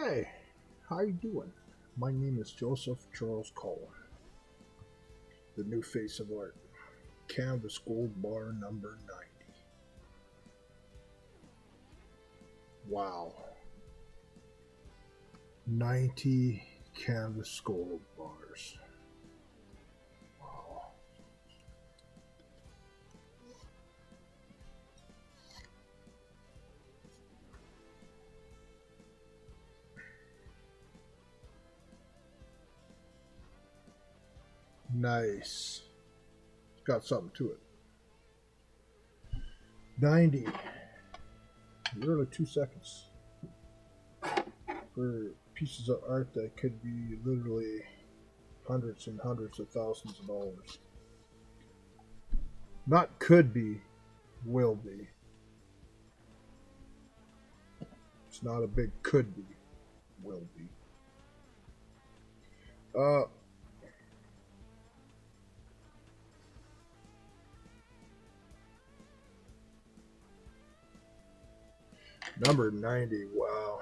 Hey, how you doing? My name is Joseph Charles Colin, the new face of art. Canvas Gold Bar number 90. Wow. 90 Canvas Gold Bars. Wow. Nice. It's got something to it. 90. Literally 2 seconds. For pieces of art that could be literally hundreds and hundreds of thousands of dollars. Not could be, will be. It's not a big could be, will be. Number 90, wow.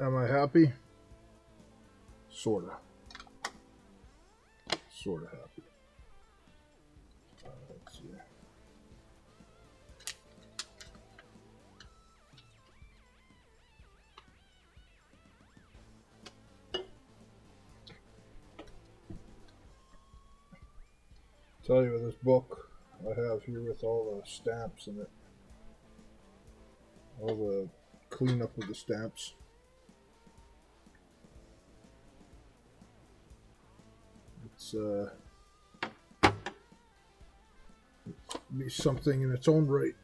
Am I happy? Sorta. Sorta happy. Let's see. Tell you, this book I have here with all the stamps in it, all the cleanup of the stamps. It's be something in its own right.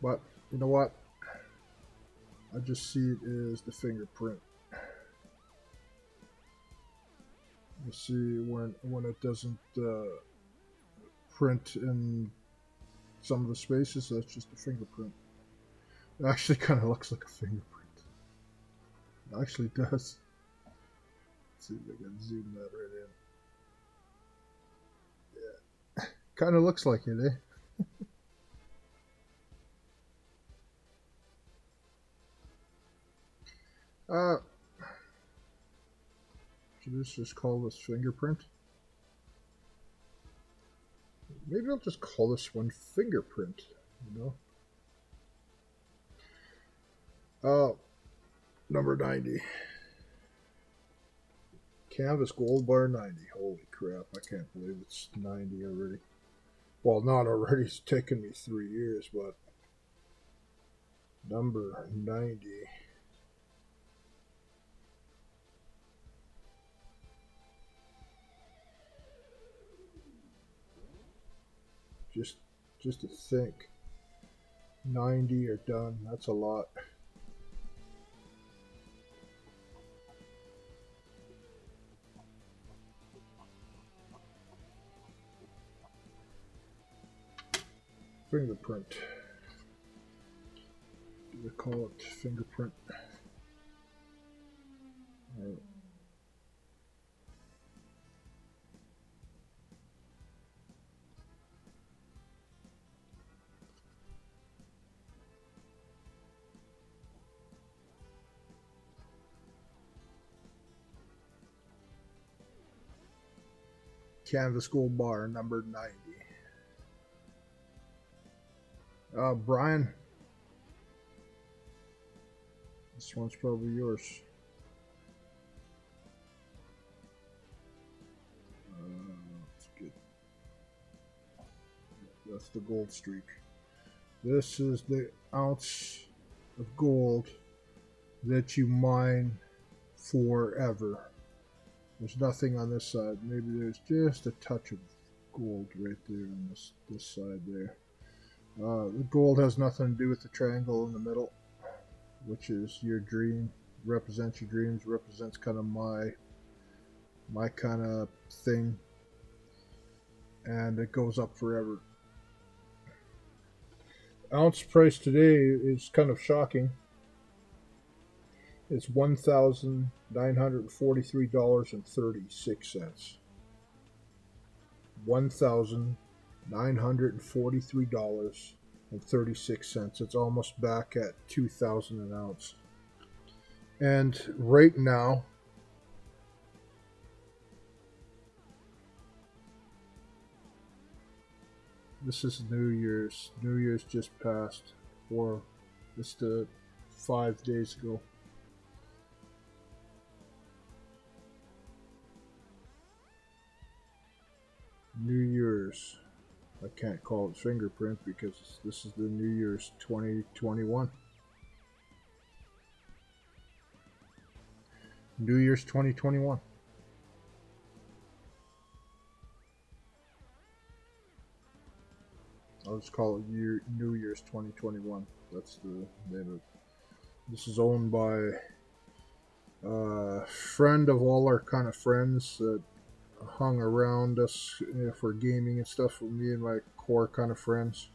But you know what? I just see it as the fingerprint. You see when it doesn't print in some of the spaces, that's just a fingerprint. It actually kind of looks like a fingerprint. It actually does. Let's see if I can zoom that right in. Yeah, kind of looks like it, eh? Should this just call this fingerprint? Maybe I'll just call this one fingerprint, you know? Number 90. Canvas Gold Bar 90. Holy crap, I can't believe it's 90 already. Well, not already, it's taken me 3 years, but number 90. Just to think, 90 are done. That's a lot. Fingerprint. Do they call it fingerprint? Canvas Gold Bar number 90. Brian, this one's probably yours. That's good. That's the gold streak. This is the ounce of gold that you mine forever. There's nothing on this side. Maybe there's just a touch of gold right there on this side there. The gold has nothing to do with the triangle in the middle, which is your dream, represents your dreams, represents kind of my kind of thing, and it goes up forever. Ounce price today is kind of shocking. It's $1,943.36. $1,943.36. It's almost back at 2,000 an ounce. And right now, this is New Year's. New Year's just passed, or just 5 days ago. New Year's. I can't call it fingerprint because this is the New Year's 2021. New Year's 2021. I'll just call it New Year's 2021. That's the name of it. This is owned by a friend of all our kind of friends that hung around us for gaming and stuff with me and my core kind of friends.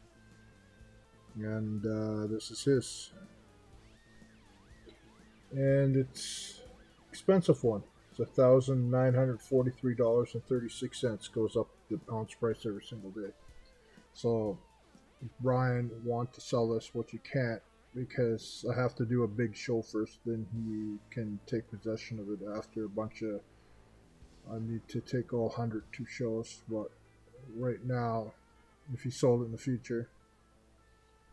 And this is his. And it's expensive one. It's $1,943.36. Goes up the ounce price every single day. So, if Brian want to sell this, what you can't, because I have to do a big show first, then he can take possession of it after a bunch of. I need to take all 102 shows, but right now, if he sold it in the future,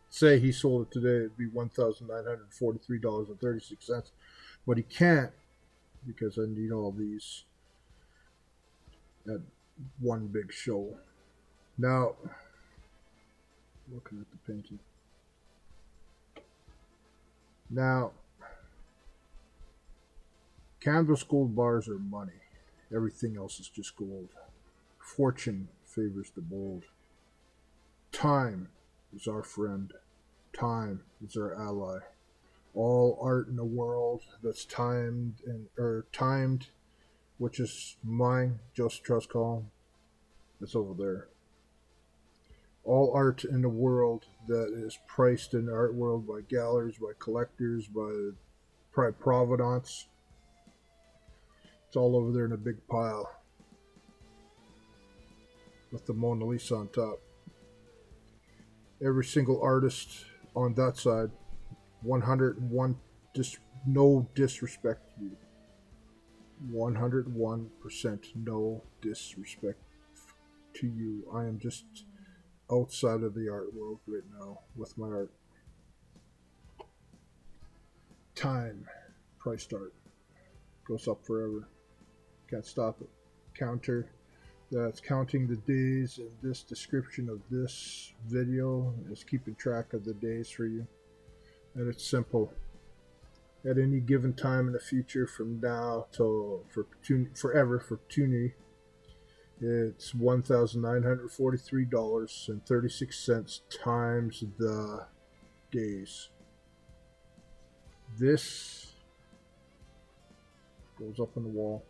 say he sold it today, it'd be $1,943.36, but he can't because I need all these at one big show. Now, looking at the painting. Now, canvas gold bars are money. Everything else is just gold. Fortune favors the bold. Time is our friend. Time is our ally. All art in the world that's timed, which is mine, Joseph Trust Colin, it's over there. All art in the world that is priced in the art world by galleries, by collectors, by provenance, it's all over there in a big pile with the Mona Lisa on top. Every single artist on that side, 101, no disrespect to you. 101% no disrespect to you. I am just outside of the art world right now with my art. Time, priced art, goes up forever. Can't stop it. Counter, that's counting the days in this description of this video is keeping track of the days for you. And it's simple. At any given time in the future from now till forever for perpetuity, it's $1,943.36 times the days. This goes up on the wall.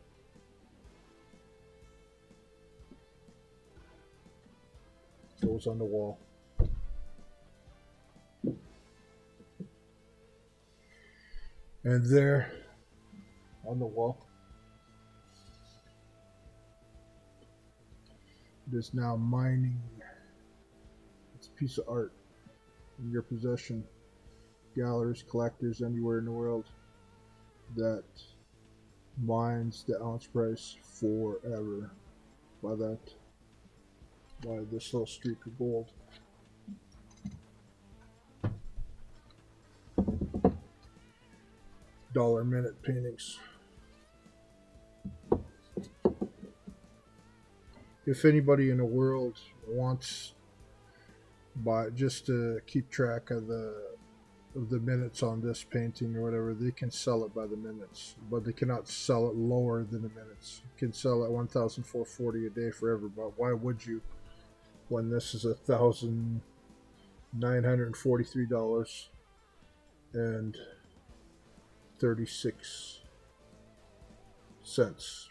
Goes on the wall. And there on the wall, it is now mining. It's a piece of art in your possession. Galleries, collectors, anywhere in the world that mines the ounce price forever by this little streak of gold. Dollar minute paintings. If anybody in the world wants, just to keep track of the minutes on this painting or whatever, they can sell it by the minutes, but they cannot sell it lower than the minutes. You can sell it $1,440 a day forever, but why would you when this is $1,943.36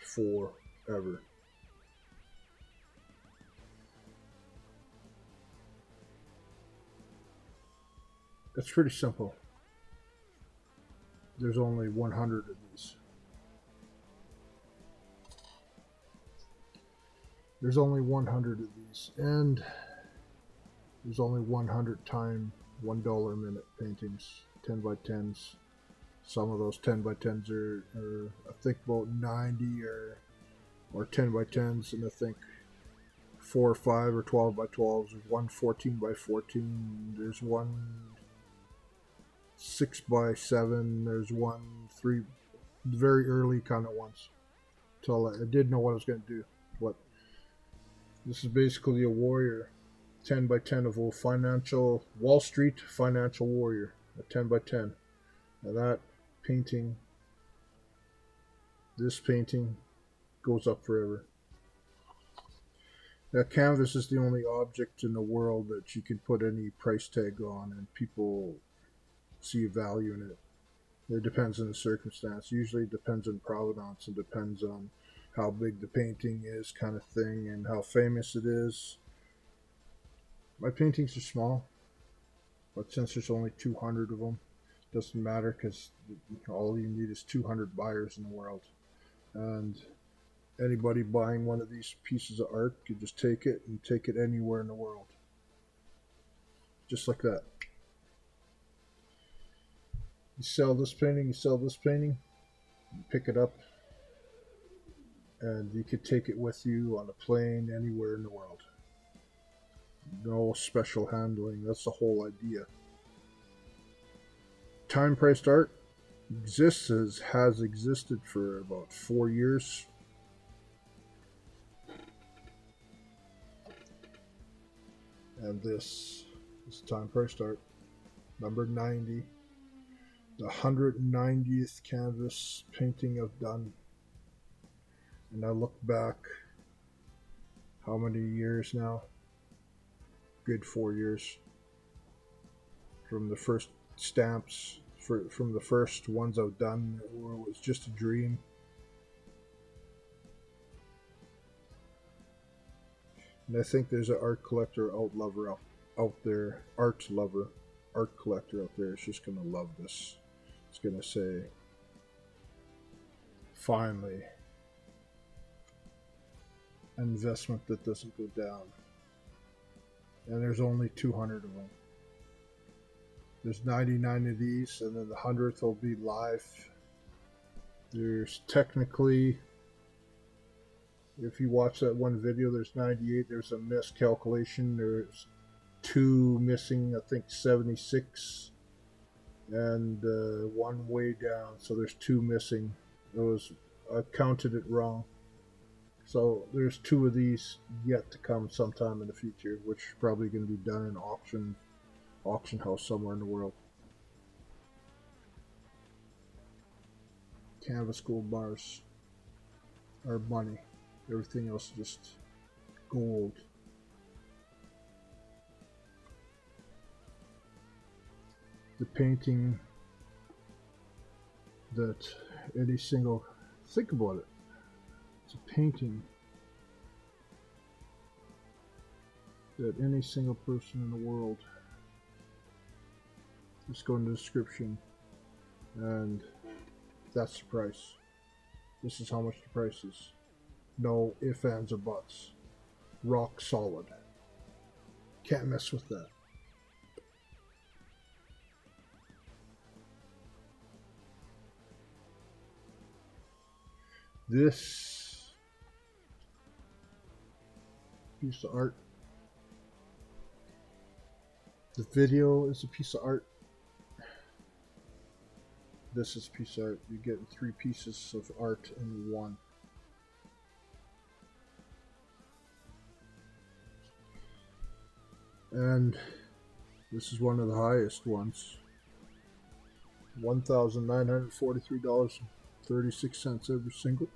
forever? It's pretty simple. There's only 100 of these. There's only 100 of these, and there's only 100 time $1 a minute paintings, 10 by 10s. Some of those 10 by 10s are I think about 90 or 10 by 10s, and I think 4 or 5 or 12 by 12s. There's one 14 by 14. There's one 6 by 7. There's one 3, very early kind of ones. Till I didn't know what I was going to do. But this is basically a warrior, 10 by 10 of a financial Wall Street financial warrior, a 10 by 10. Now that painting, this painting, goes up forever. That canvas is the only object in the world that you can put any price tag on and people see a value in it. It depends on the circumstance. Usually it depends on provenance. It depends on how big the painting is, kind of thing, and how famous it is. My paintings are small, but since there's only 200 of them, it doesn't matter, because all you need is 200 buyers in the world. And anybody buying one of these pieces of art could just take it and take it anywhere in the world. Just like that. You sell this painting, you pick it up, and you could take it with you on a plane anywhere in the world. No special handling. That's the whole idea. Time-priced art has existed for about 4 years. And this is time-priced art, number 90, the 190th canvas painting I've done. And I look back, how many years now? Good 4 years. From the first stamps, from the first ones I've done, where it was just a dream. And I think there's an art collector out there, art collector out there is just going to love this. It's going to say, finally, an investment that doesn't go down. And there's only 200 of them. There's 99 of these, and then the 100th will be live. There's technically, if you watch that one video, there's 98. There's a miscalculation. There's 2 missing, I think 76, and 1 way down. So there's 2 missing. I counted it wrong. So there's 2 of these yet to come sometime in the future, which is probably going to be done in an auction house somewhere in the world. Canvas gold bars are money. Everything else is just gold. The painting that think about it. It's a painting that any single person in the world, just go in the description, and that's the price. This is how much the price is. No ifs, ands, or buts. Rock solid. Can't mess with that. This piece of art. The video is a piece of art. This is a piece of art. You're getting 3 pieces of art in one. And this is one of the highest ones. $1,943.36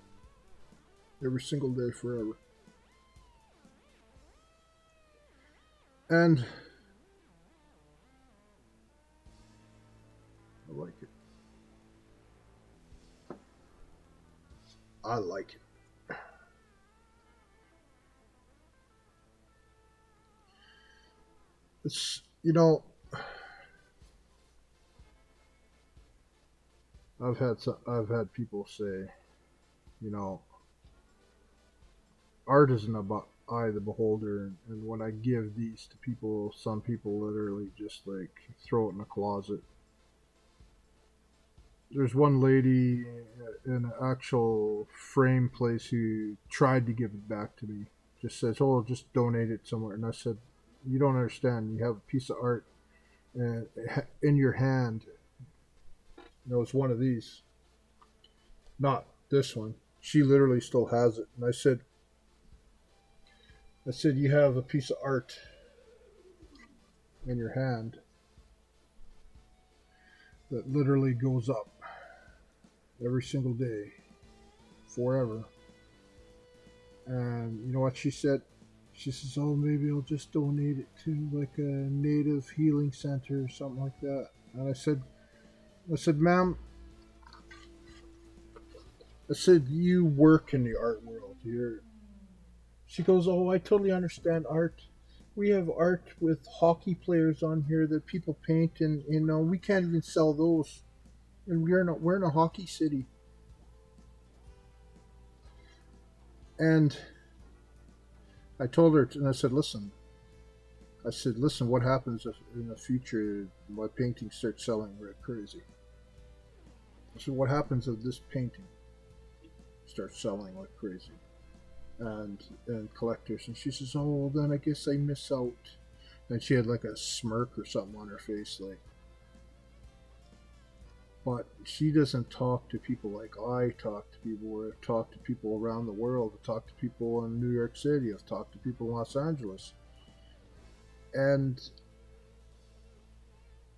every single day forever. And I like it. I like it. It's, I've had people say, you know, art isn't about eye the beholder, and when I give these to people, some people literally just like throw it in a closet. There's one lady in an actual frame place who tried to give it back to me. Just says, "Oh, just donate it somewhere." And I said, "You don't understand. You have a piece of art in your hand. You know, it's one of these, not this one." She literally still has it, and I said, "You have a piece of art in your hand that literally goes up every single day, forever." And you know what she said? She says, "Oh, maybe I'll just donate it to like a native healing center or something like that." And I said, "Ma'am," I said, "you work in the art world. She goes, "Oh, I totally understand art. We have art with hockey players on here that people paint, and you know we can't even sell those. And we're in a hockey city." And I told her, and I said, "Listen." I said, "Listen, what happens if in the future my painting starts selling like crazy?" I said, "What happens if this painting starts selling like crazy and collectors?" And she says, "Oh, well, then I guess I miss out." And she had like a smirk or something on her face, like. But she doesn't talk to people like I talk to people. I've talked to people around the world. I've talked to people in New York City. I've talked to people in Los Angeles. And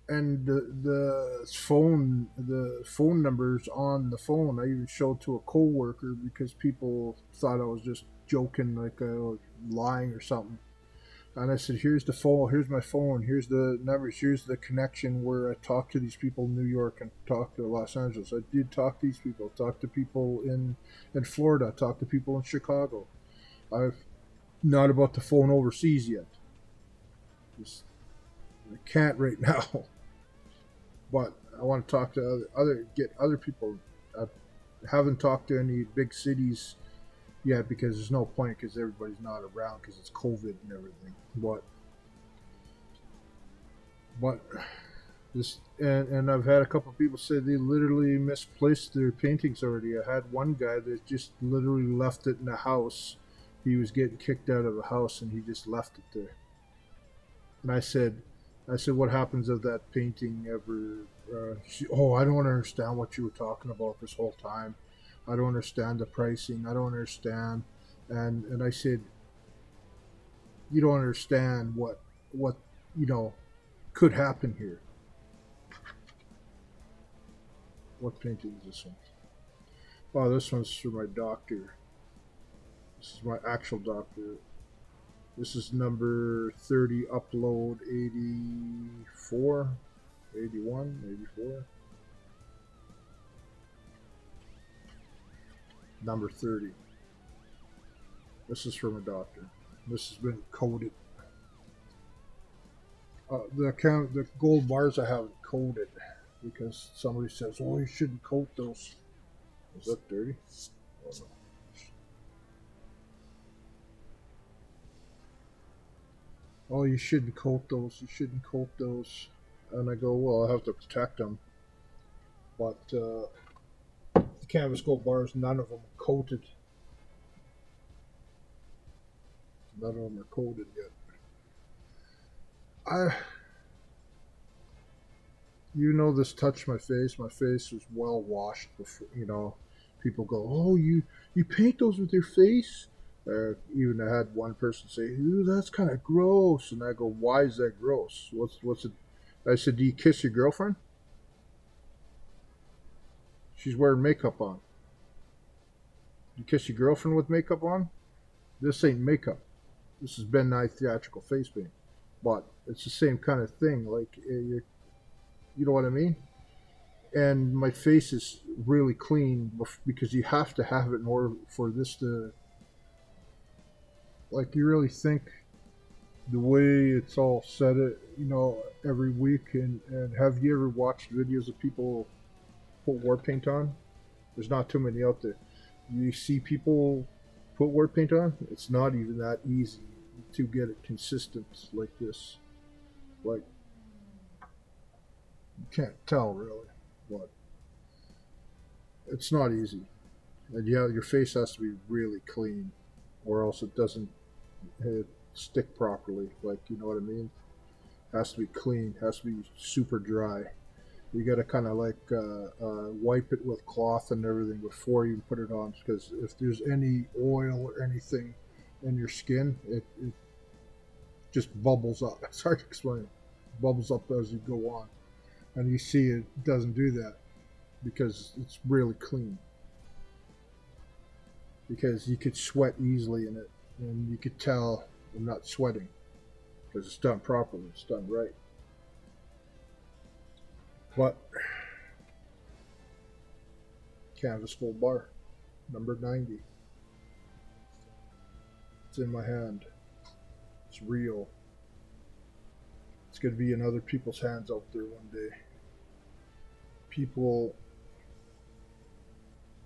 the phone numbers on the phone I even showed to a coworker because people thought I was just joking, like I was lying or something. And I said, "Here's the phone, here's my phone, here's the numbers, here's the connection where I talk to these people in New York and talk to Los Angeles. I did talk to these people, talk to people in Florida, talk to people in Chicago. I've not about the phone overseas yet. Just I can't right now." But I want to talk to get other people. I haven't talked to any big cities yet because there's no point because everybody's not around because it's COVID and everything. But this and I've had a couple of people say they literally misplaced their paintings already. I had one guy that just literally left it in the house. He was getting kicked out of the house and he just left it there. And I said, "What happens if that painting ever?" Oh, I don't understand what you were talking about this whole time. I don't understand the pricing. I don't understand. And I said, "You don't understand what you know could happen here." What painting is this one? Oh, this one's for my doctor. This is my actual doctor. This is number 30, upload 84, 81, 84. Number 30. This is from a doctor. This has been coated. The gold bars I haven't coated because somebody says, "Oh, you shouldn't coat those." Is that dirty? Oh, no. "Oh, you shouldn't coat those. You shouldn't coat those." And I go, "Well, I have to protect them." But the canvas gold bars, none of them are coated. None of them are coated yet. I this touched my face. My face was well washed before. People go, "Oh, you paint those with your face." Even I had one person say, "Ooh, that's kind of gross," and I go, "Why is that gross? What's it?" I said, "Do you kiss your girlfriend? She's wearing makeup on. You kiss your girlfriend with makeup on? This ain't makeup. This is Ben Nye theatrical face paint, but it's the same kind of thing. Like you know what I mean?" And my face is really clean because you have to have it in order for this to, like, you really think the way it's all set it every week. And have you ever watched videos of people put war paint on. There's not too many out there. You see people put war paint on. It's not even that easy to get it consistent like this. Like, you can't tell really, but it's not easy. And yeah, your face has to be really clean, or else it doesn't stick properly. Like, you know what I mean? It has to be clean. It has to be super dry. You got to kind of like wipe it with cloth and everything before you put it on, because if there's any oil or anything in your skin, it just bubbles up. It's hard to explain. It bubbles up as you go on, and you see it doesn't do that because it's really clean. Because you could sweat easily in it, and you could tell I'm not sweating because it's done properly. It's done right. But canvas full bar, number 90. It's in my hand. It's real. It's going to be in other people's hands out there one day. People,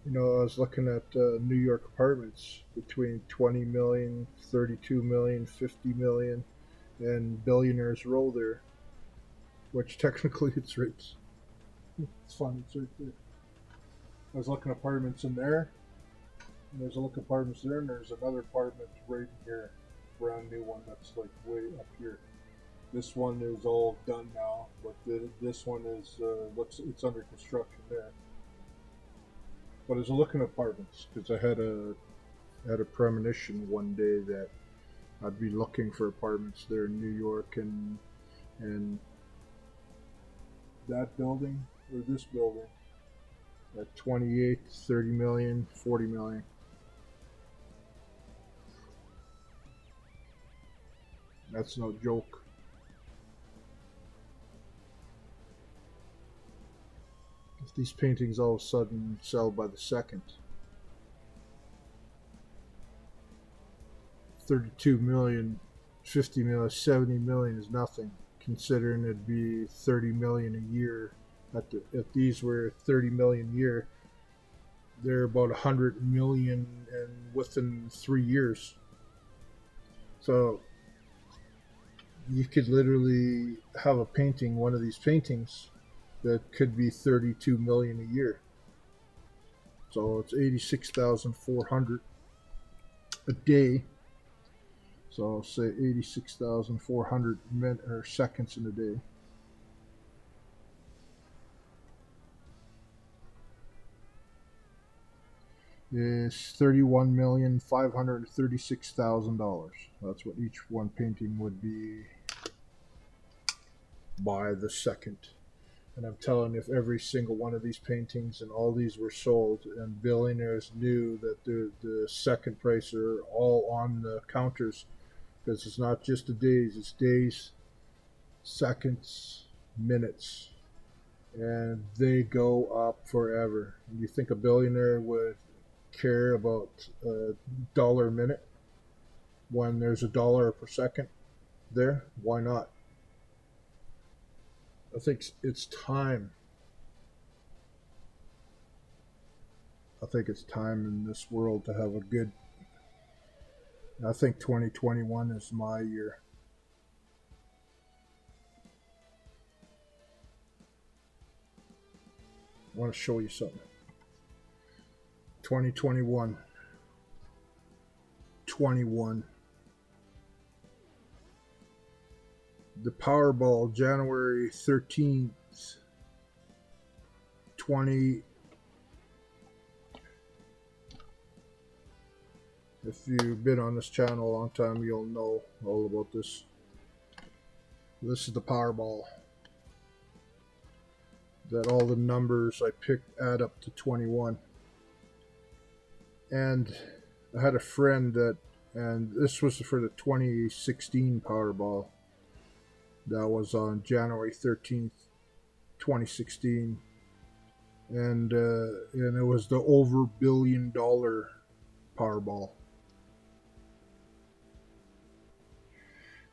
you know, I was looking at New York apartments between 20 million, 32 million, 50 million, and billionaires roll there, which technically it's right. It's fun, it's right there. I was looking at apartments in there, and there's a look at apartments there, and there's another apartment right here, brand new one that's like way up here. This one is all done now, but this one is it's under construction there. But I was looking at apartments because I had a premonition one day that I'd be looking for apartments there in New York, and that building or this building at 28, 30 million, 40 million. That's no joke. If these paintings all of a sudden sell by the second, 32 million, 50 million, 70 million is nothing, considering it'd be 30 million a year. If these were 30 million a year, they're about 100 million and within 3 years. So you could literally have a painting, one of these paintings, that could be 32 million a year. So it's 86,400 a day. So I'll say 86,400 seconds in a day. Is $31,536,000. That's what each one painting would be by the second. And I'm telling you, if every single one of these paintings and all these were sold, and billionaires knew that the second price are all on the counters, because it's not just the days, it's days, seconds, minutes, and they go up forever. And you think a billionaire would care about a dollar a minute when there's a dollar per second there? Why not? I think it's time. I think it's time in this world to have a good. I think 2021 is my year. I want to show you something. 2021. 21. The Powerball, January 13th, 20. If you've been on this channel a long time, you'll know all about this. This is the Powerball. That all the numbers I picked add up to 21. And I had a friend and this was for the 2016 Powerball. That was on January 13th, 2016. And it was the over $1 billion Powerball.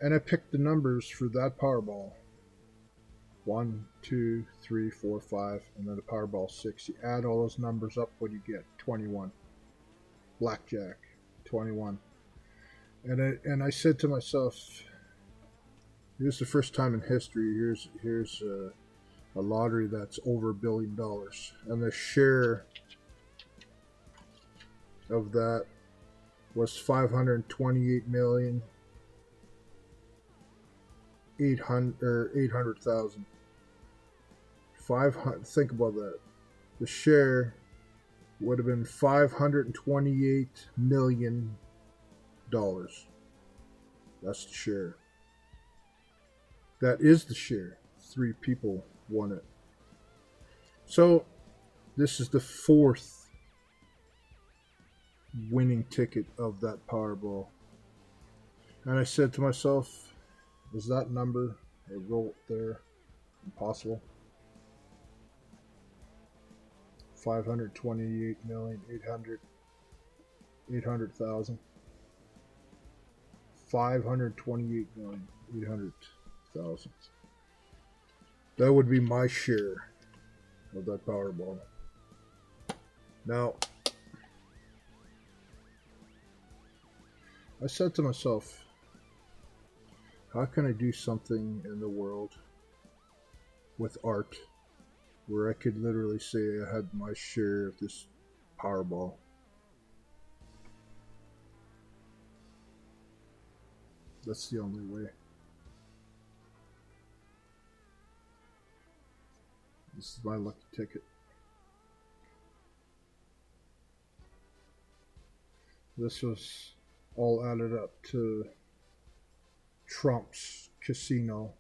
And I picked the numbers for that Powerball. 1, 2, 3, 4, 5, and then the Powerball 6. You add all those numbers up, what do you get? 21. Blackjack, 21. And I said to myself, here's the first time in history. Here's a lottery that's over $1 billion, and the share of that was 800,000. 500. Think about that. The share would have been $528 million. That's the share. That is the share. 3 people won it. So this is the 4th winning ticket of that Powerball. And I said to myself, is that number I wrote there impossible? 528,800,000. 528,800,000. That would be my share of that Powerball. Now, I said to myself, how can I do something in the world with art where I could literally say I had my share of this Powerball? That's the only way. This is my lucky ticket. This was all added up to Trump's casino.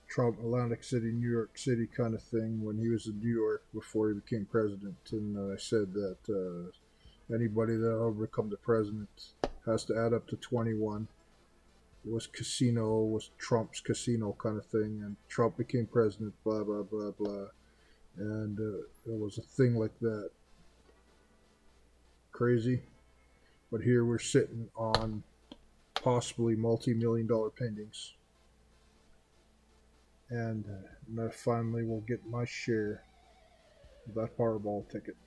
Trump, Atlantic City, New York City kind of thing when he was in New York before he became president. And I said that anybody that will ever become the president has to add up to 21. It was casino, was Trump's casino kind of thing, and Trump became president, blah, blah, blah, blah. And it was a thing like that. Crazy. But here we're sitting on possibly multi-million-dollar paintings. And I finally will get my share of that Powerball ticket.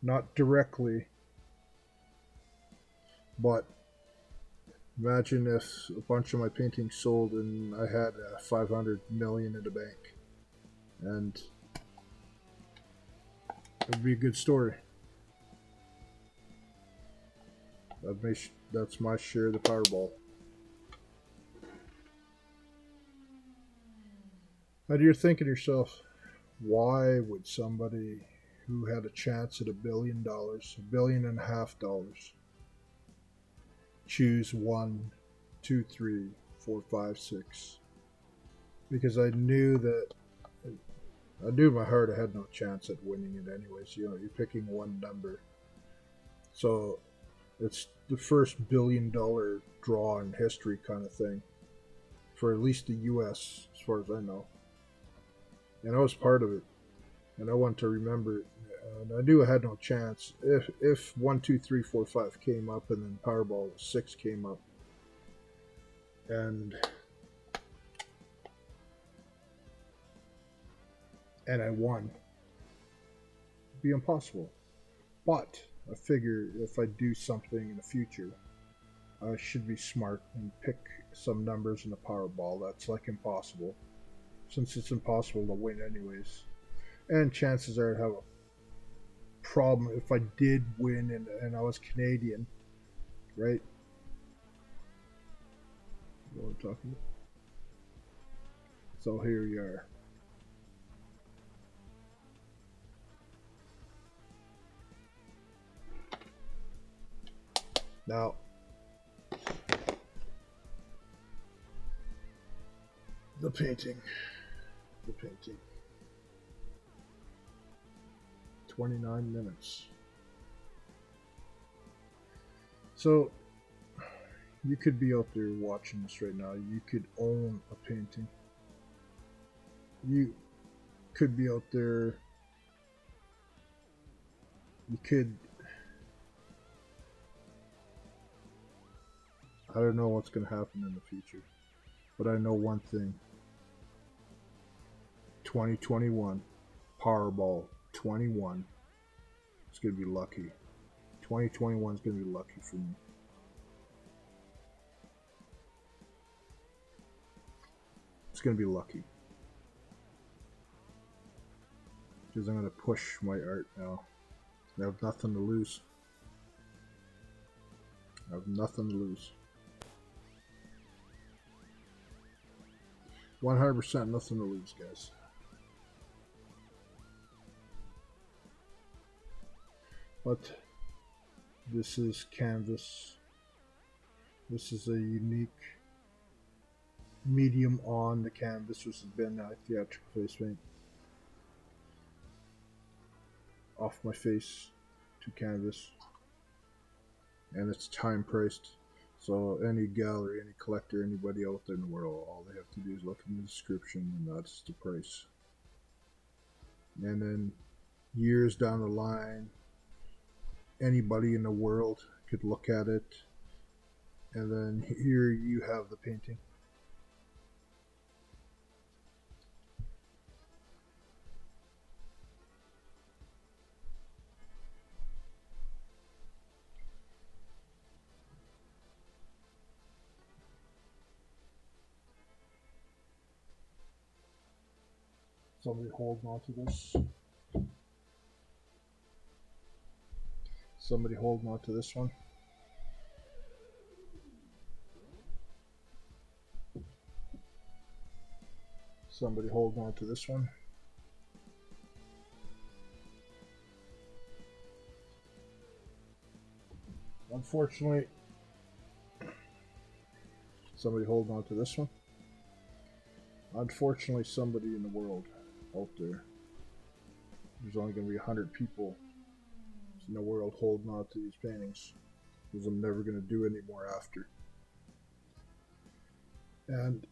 Not directly, but imagine if a bunch of my paintings sold and I had $500 million in the bank. And it would be a good story. That's my share of the Powerball. And you're thinking to yourself, why would somebody who had a chance at $1 billion, $1.5 billion, choose 1, 2, 3, 4, 5, 6? Because I knew in my heart I had no chance at winning it anyways. You know, you're picking one number. So it's the first $1 billion draw in history kind of thing. For at least the US, as far as I know. And I was part of it. And I want to remember it. And I knew I had no chance. If 1, 2, 3, 4, 5 came up and then Powerball 6 came up. And I won. It'd be impossible. But I figure if I do something in the future, I should be smart and pick some numbers in the Powerball that's like impossible. Since it's impossible to win anyways. And chances are I'd have a problem if I did win and I was Canadian, right? You know what I'm talking about? So here we are. Now, the painting. 29 minutes. So, you could be out there watching this right now. You could own a painting. You could be out there. You could. I don't know what's going to happen in the future. But I know one thing. 2021. Powerball 21. It's going to be lucky. 2021 is going to be lucky for me. It's going to be lucky. Because I'm going to push my art now. I have nothing to lose. I have nothing to lose. 100% nothing to lose, guys. But this is canvas. This is a unique medium on the canvas, which has been theatrical face paint. Off my face to canvas. And it's time priced. So any gallery, any collector, anybody out there in the world, all they have to do is look in the description and that's the price. And then years down the line, anybody in the world could look at it, and then here you have the painting. Somebody holding on to this. Somebody holding on to this one. Somebody holding on to this one. Unfortunately, somebody holding on to this one. Unfortunately, somebody in the world out there. There's only going to be 100 people in the world holding on to these paintings, because I'm never going to do any more after. And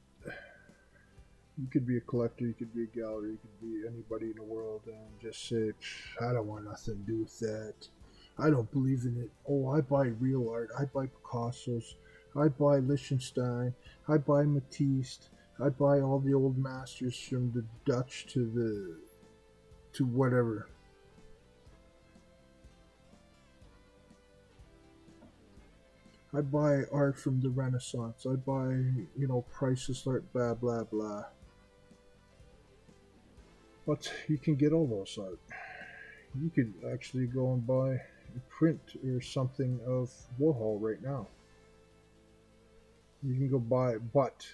you could be a collector, you could be a gallery, you could be anybody in the world and just say, I don't want nothing to do with that. I don't believe in it. Oh, I buy real art. I buy Picasso's. I buy Liechtenstein. I buy Matisse. I buy all the old masters from the Dutch to whatever. I buy art from the Renaissance. I buy, priceless art, blah, blah, blah. But you can get all those art. You could actually go and buy a print or something of Warhol right now. You can go buy, but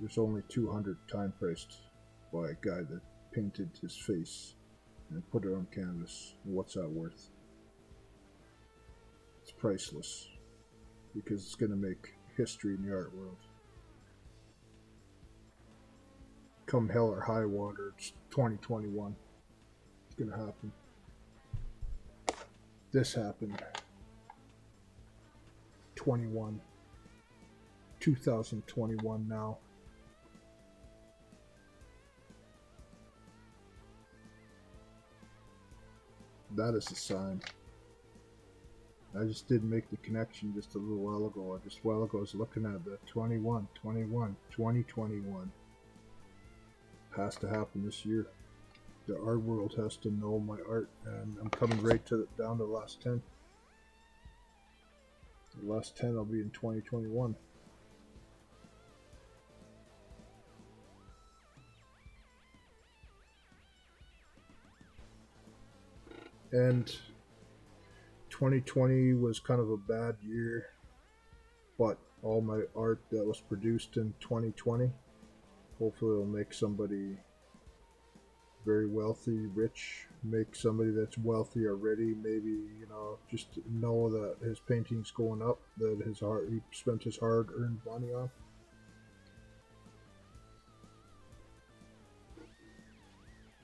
there's only 200 time priced by a guy that painted his face and put it on canvas. What's that worth? It's priceless, because it's going to make history in the art world. Come hell or high water, it's 2021. It's going to happen. This happened. 2021 now. That is a sign. I just didn't make the connection just a little while ago. Just a while ago I was looking at the 2021. Has to happen this year. The art world has to know my art, and I'm coming right down to the last 10. The last 10 will be in 2021. And 2020 was kind of a bad year, but all my art that was produced in 2020, hopefully it'll make somebody very wealthy, rich, make somebody that's wealthy already, maybe, just know that his painting's going up, that he spent his hard-earned money on.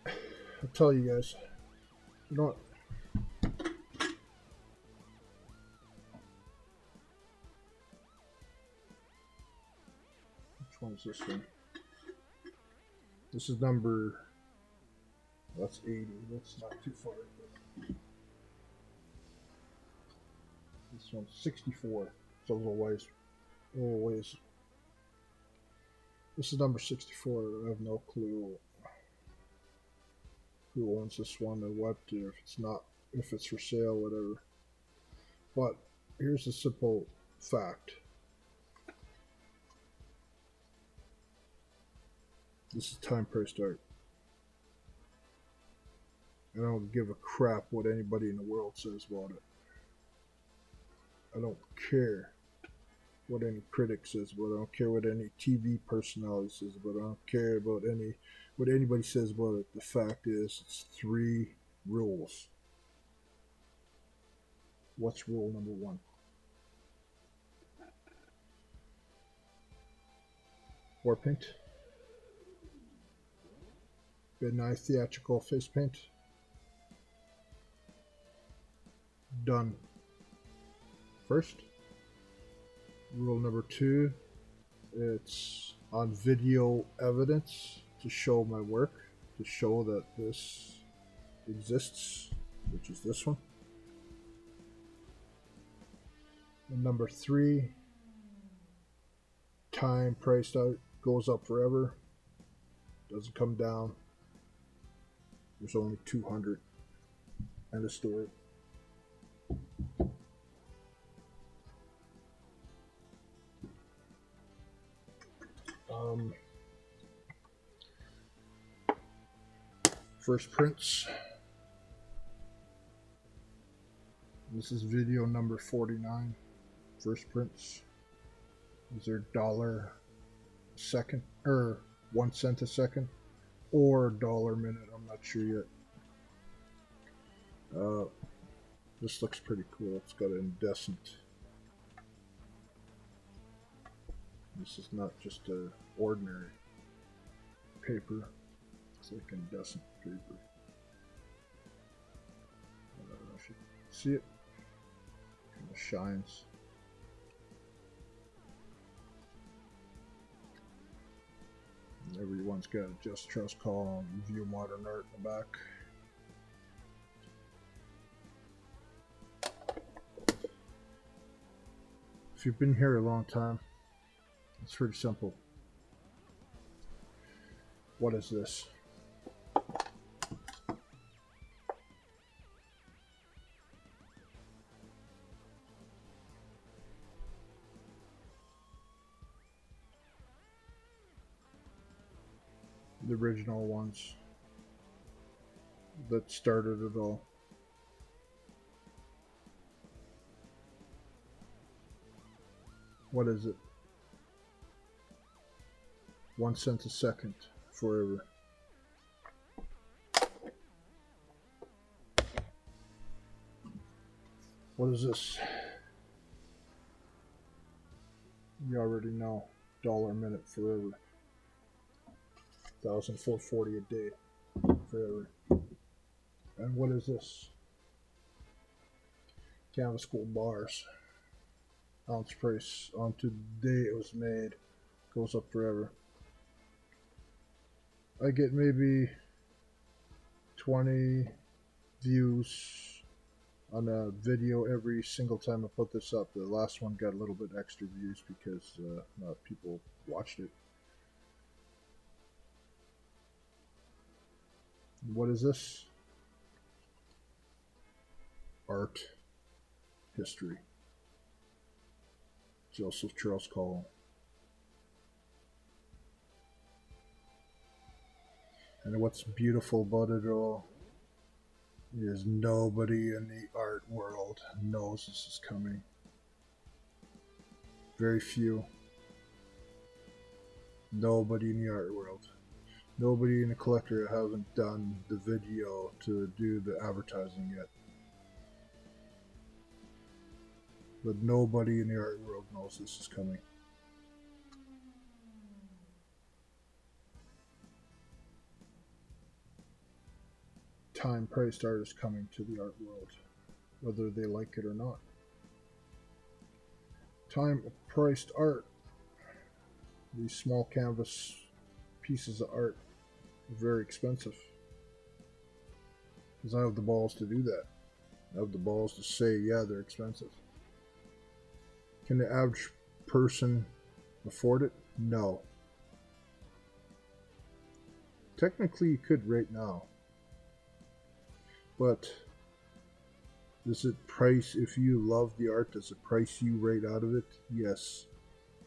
I'll tell you guys, you know what? Which one is this one? This is number... That's 80. That's not too far. This one's 64. It's a little ways. This is number 64. I have no clue who owns this one and what, if it's not, if it's for sale, whatever. But here's a simple fact. This is time-priced art. I don't give a crap what anybody in the world says about it. I don't care what any critic says about it. I don't care what any TV personality says about it. I don't care about what anybody says about it. The fact is, it's 3 rules. What's rule number 1? Warpaint. Midnight theatrical face paint. Done. First. Rule number 2. It's on video evidence to show my work, to show that this exists, which is this one. And number 3, time priced out, goes up forever, doesn't come down. There's only 200. End of story. First prints. This is video number 49. First prints. These are $1 a second, or 1 cent a second, or $1 a minute. I'm not sure yet. This looks pretty cool. It's got an indecent. This is not just a ordinary paper. It's like indecent paper. I don't know if you can see it. Kind of shines. And everyone's got a Just Trust column, View Modern Art in the back. If you've been here a long time, it's pretty simple. What is this? The original ones that started it all. What is it? 1 cent a second, forever. What is this? You already know. $1 a minute, forever. 1,440 a day, forever. And what is this? Canvas gold bars. Ounce price on to the day it was made. Goes up forever. I get maybe 20 views on a video every single time I put this up. The last one got a little bit extra views because not people watched it. What is this? Art history. Joseph Charles Colin. And what's beautiful about it all is nobody in the art world knows this is coming. Very few. Nobody in the art world. Nobody in the collector hasn't done the video to do the advertising yet. But nobody in the art world knows this is coming. Time-priced art is coming to the art world, whether they like it or not. Time-priced art, these small canvas pieces of art, are very expensive. Because I have the balls to do that. I have the balls to say, yeah, they're expensive. Can the average person afford it? No. Technically, you could right now. But does it price, if you love the art, does it price you right out of it? Yes.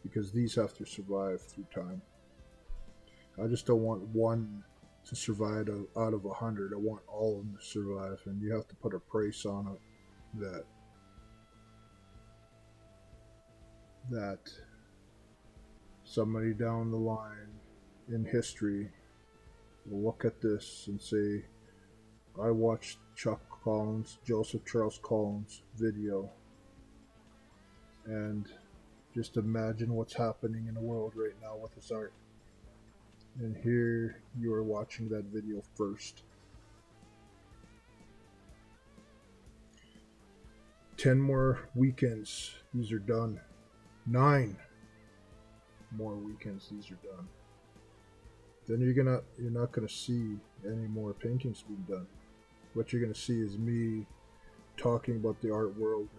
Because these have to survive through time. I just don't want one to survive out of 100. I want all of them to survive, and you have to put a price on it that somebody down the line in history will look at this and say, I watched Chuck Collins, Joseph Charles Collins video, and just imagine what's happening in the world right now with his art. And here you are watching that video first. 10 more weekends, these are done. 9 more weekends, these are done. Then you're not gonna see any more paintings being done. What you're gonna see is me talking about the art world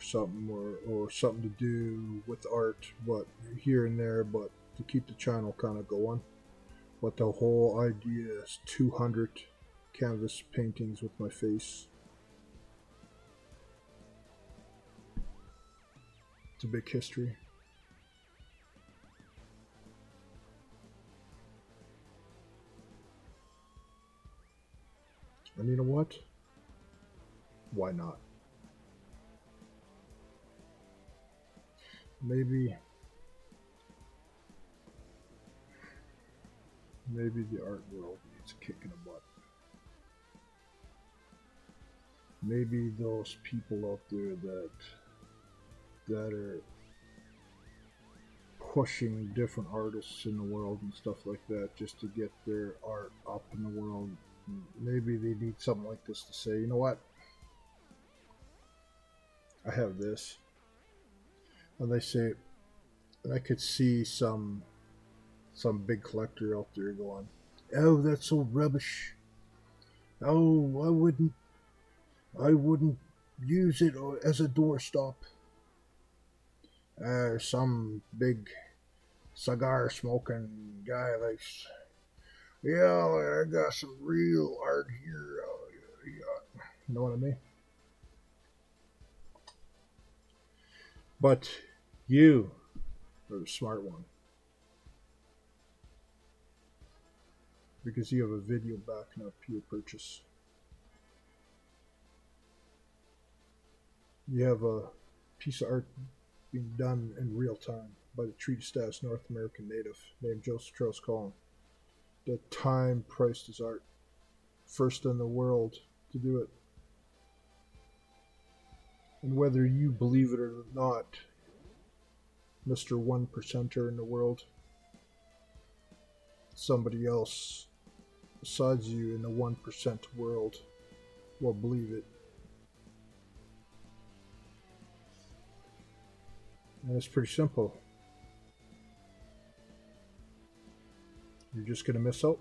or something to do with art, but here and there, but to keep the channel kind of going. But the whole idea is 200 canvas paintings with my face. It's a big history. And you know what? Why not? Maybe the art world needs a kick in the butt. Maybe those people out there that are pushing different artists in the world and stuff like that just to get their art up in the world, maybe they need something like this to say, you know what? I have this. And they say, and I could see some big collector out there going, oh, that's so rubbish. Oh, I wouldn't use it as a doorstop. Some big cigar smoking guy likes, yeah, I got some real art here. Yeah. You know what I mean? But you are the smart one. Because you have a video backing up your purchase. You have a piece of art being done in real time by the treaty status North American native named Joseph Charles Colin. The time priced his art. First in the world to do it. And whether you believe it or not, Mr. 1%er in the world, somebody else besides you in the 1% world will believe it. And it's pretty simple. You're just going to miss out.